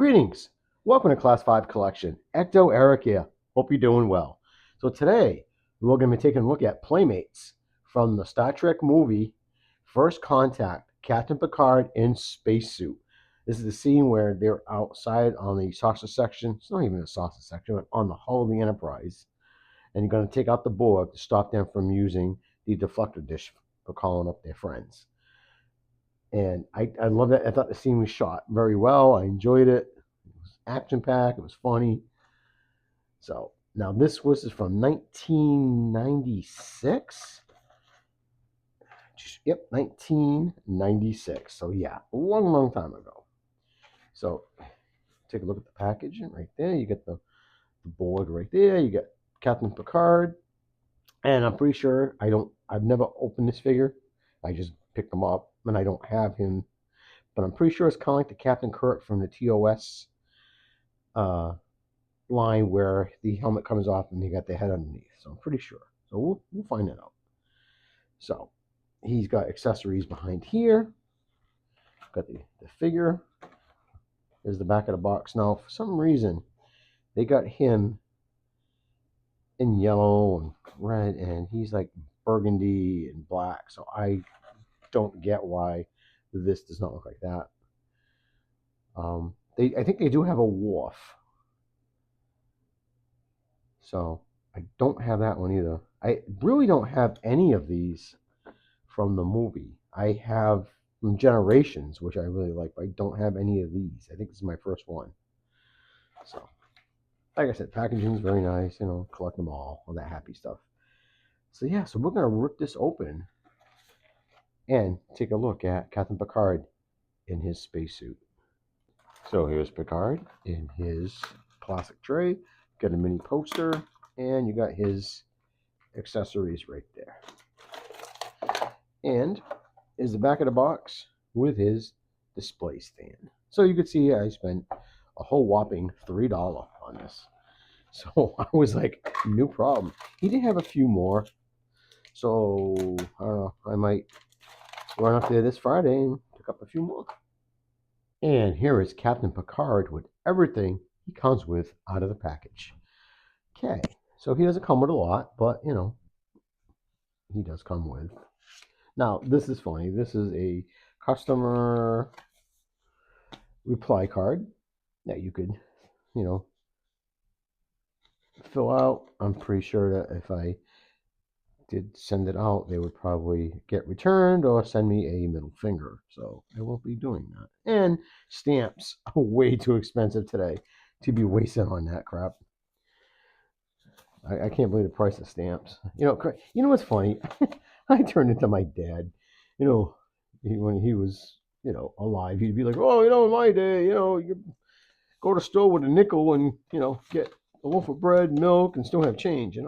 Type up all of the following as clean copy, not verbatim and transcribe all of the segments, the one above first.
Greetings. Welcome to Class 5 Collection. Ecto Eric here. Hope you're doing well. So today, we're going to be taking a look at Playmates from the Star Trek movie First Contact, Captain Picard in spacesuit. This is the scene where they're outside on the saucer section. It's not even a saucer section, but on the hull of the Enterprise. And you're going to take out the Borg to stop them from using the deflector dish for calling up their friends. And I love that. I thought the scene was shot very well. I enjoyed it. It was action-packed. It was funny. So now this was from 1996. Yep, 1996. So yeah, a long time ago. So take a look at the packaging right there. You get the Borg right there. You get Captain Picard. And I'm pretty sure I've never opened this figure. I just picked them up, and I don't have him. But I'm pretty sure it's kind of like the Captain Kirk from the TOS line where the helmet comes off and you got the head underneath. So I'm pretty sure. So we'll find that out. So he's got accessories behind here. Got the figure. There's the back of the box. Now, for some reason, they got him in yellow and red, and he's like burgundy and black. So I don't get why this does not look like that. I think they do have a Worf. So I don't have that one either. I really don't have any of these from the movie. I have from Generations, which I really like, but I don't have any of these. I think this is my first one. So, like I said, packaging is very nice. Collect them all that happy stuff. So yeah, so we're gonna rip this open and take a look at Captain Picard in his spacesuit. So here's Picard in his classic tray. Got a mini poster, and you got his accessories right there. And is the back of the box with his display stand. So you can see I spent a whole whopping $3 on this. So I was like, no problem. He did have a few more. So I don't know. I might run up there this Friday and pick up a few more. And here is Captain Picard with everything he comes with out of the package. Okay, so he doesn't come with a lot, but he does come with. Now, this is funny. This is a customer reply card that you could, fill out. I'm pretty sure that if I did send it out, they would probably get returned or send me a middle finger. So I won't be doing that. And stamps are way too expensive today to be wasting on that crap. I can't believe the price of stamps. You know what's funny? I turned into my dad. When he was, alive, he'd be like, "Oh, in my day, you go to the store with a nickel and, get a loaf of bread, milk, and still have change."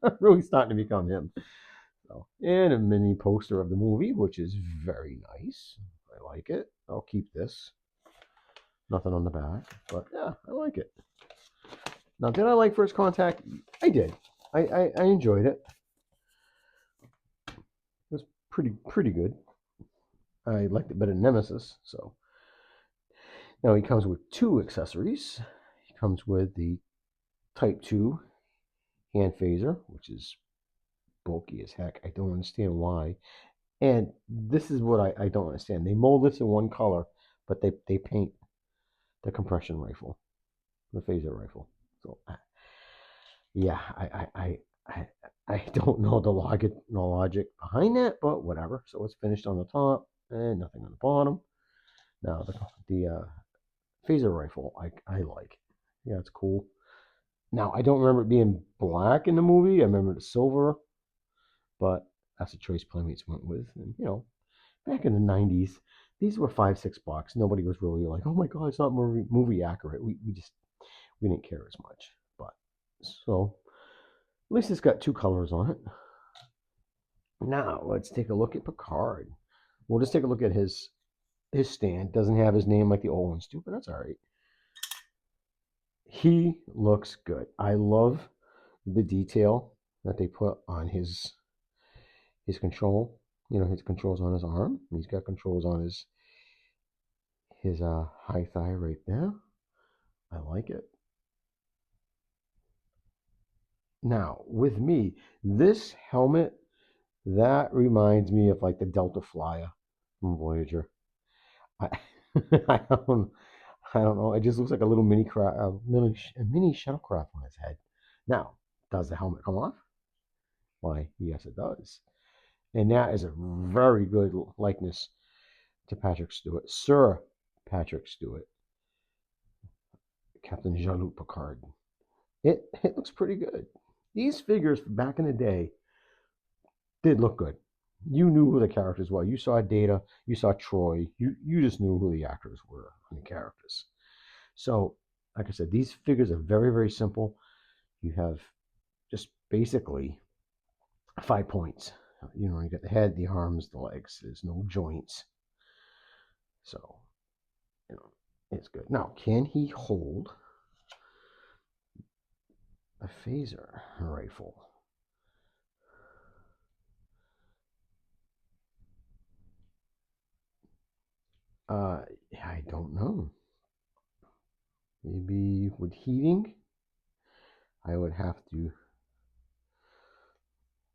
I'm really starting to become him. So, and a mini poster of the movie, which is very nice. I like it. I'll keep this. Nothing on the back, but yeah, I like it. Now, did I like First Contact? I did. I enjoyed it. It was pretty good. I liked it better than Nemesis. So now he comes with two accessories. He comes with the Type 2 hand phaser, which is bulky as heck. I don't understand why. And this is what I don't understand. They mold this in one color, but they paint the compression rifle, the phaser rifle. So yeah, I don't know the logic behind that, but whatever. So it's finished on the top and nothing on the bottom. Now the phaser rifle I like. Yeah, it's cool. Now I don't remember it being black in the movie. I remember the silver, but that's a choice Playmates went with. And back in the 90s, these were $5-6. Nobody was really like, "Oh my god, it's not movie accurate." We didn't care as much. But so at least it's got two colors on it. Now let's take a look at Picard. We'll just take a look at his stand. Doesn't have his name like the old ones do, but that's all right. He looks good. I love the detail that they put on his control. His controls on his arm. He's got controls on his high thigh right there. I like it. Now, with me, this helmet, that reminds me of like the Delta Flyer from Voyager. I, I don't, I don't know. It just looks like a little mini shuttlecraft on his head. Now, does the helmet come off? Why, yes, it does. And that is a very good likeness to Patrick Stewart, Sir Patrick Stewart, Captain Jean-Luc Picard. It looks pretty good. These figures back in the day did look good. You knew who the characters were. You saw Data, you saw Troy. You just knew who the actors were and the characters. So, like I said, these figures are very, very simple. You have just basically 5 points. You know, you got the head, the arms, the legs. There's no joints. So, you know, it's good. Now, can he hold a phaser rifle? I don't know. Maybe with heating, I would have to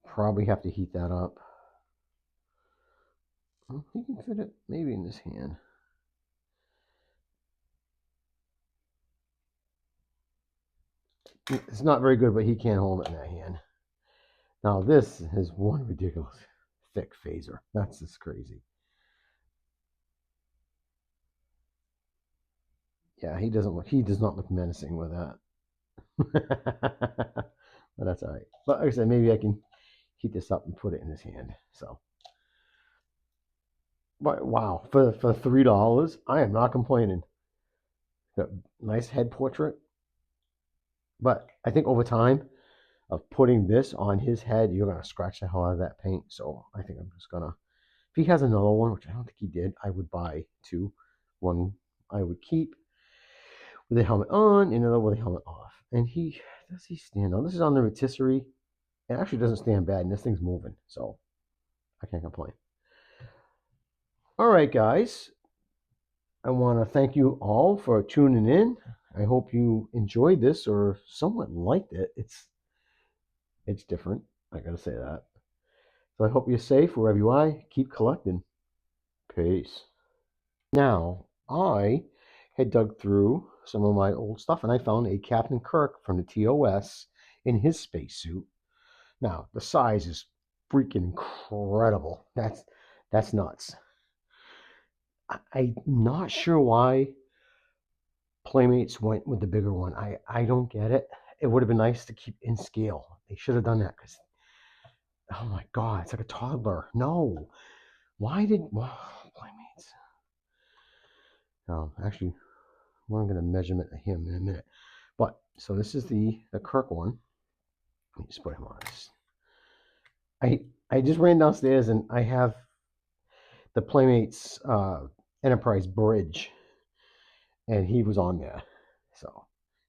probably have to heat that up. Well, he can fit it maybe in his hand. It's not very good, but he can't hold it in that hand. Now this is one ridiculous thick phaser. That's just crazy. Yeah, he does not look menacing with that. But that's all right. But like I said, maybe I can heat this up and put it in his hand. So, but wow, for $3, I am not complaining. Got nice head portrait, but I think over time of putting this on his head, you're gonna scratch the hell out of that paint. So I think I'm just gonna. If he has another one, which I don't think he did, I would buy two. One I would keep with the helmet on, and another with the helmet off. And he does he stand on? This is on the rotisserie. It actually doesn't stand bad, and this thing's moving, so I can't complain. All right, guys. I want to thank you all for tuning in. I hope you enjoyed this or somewhat liked it. It's different. I gotta say that. So I hope you're safe wherever you are. Keep collecting. Peace. Now, I had dug through some of my old stuff and I found a Captain Kirk from the TOS in his spacesuit. Now, the size is freaking incredible. That's nuts. I'm not sure why Playmates went with the bigger one. I don't get it. It would have been nice to keep in scale. They should have done that because, oh my God, it's like a toddler. No. Why did Playmates? No, actually, I'm going to measurement him in a minute. But so this is the Kirk one. Let me just put him on this. I just ran downstairs and I have the Playmates Enterprise bridge, and he was on there. So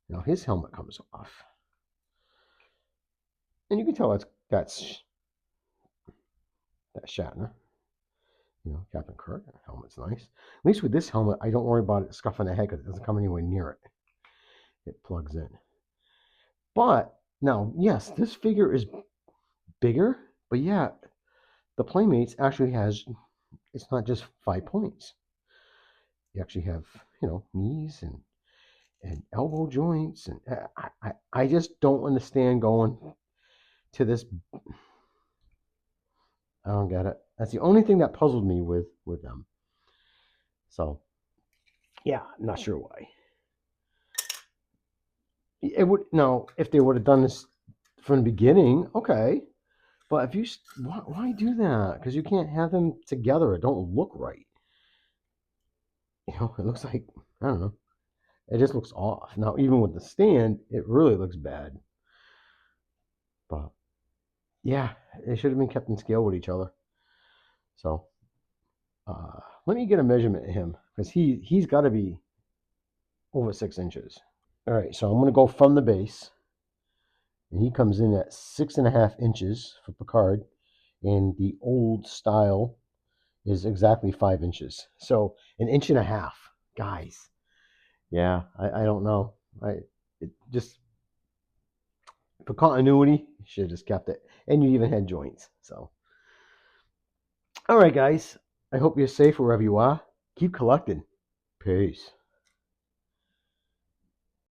now his helmet comes off, and you can tell that's Shatner. You know, Captain Kirk. Helmet's nice. At least with this helmet, I don't worry about it scuffing the head because it doesn't come anywhere near it. It plugs in. But now, yes, this figure is bigger, but yeah, the Playmates actually has. It's not just 5 points. You actually have, you know, knees and elbow joints, and I just don't understand going to this. I don't get it. That's the only thing that puzzled me with them. So, yeah, I'm not sure why. It would no if they would have done this from the beginning, okay. But if you why do that? Because you can't have them together. It don't look right. You know, it looks like I don't know. It just looks off. Now, even with the stand, it really looks bad. But yeah, it should have been kept in scale with each other. So let me get a measurement of him because he's got to be over 6 inches. All right, so I'm going to go from the base, and he comes in at 6.5 inches for Picard, and the old style is exactly 5 inches. So an inch and a half Guys, yeah, I don't know. It just for continuity, you should have just kept it. And you even had joints. So, all right, guys. I hope you're safe wherever you are. Keep collecting. Peace.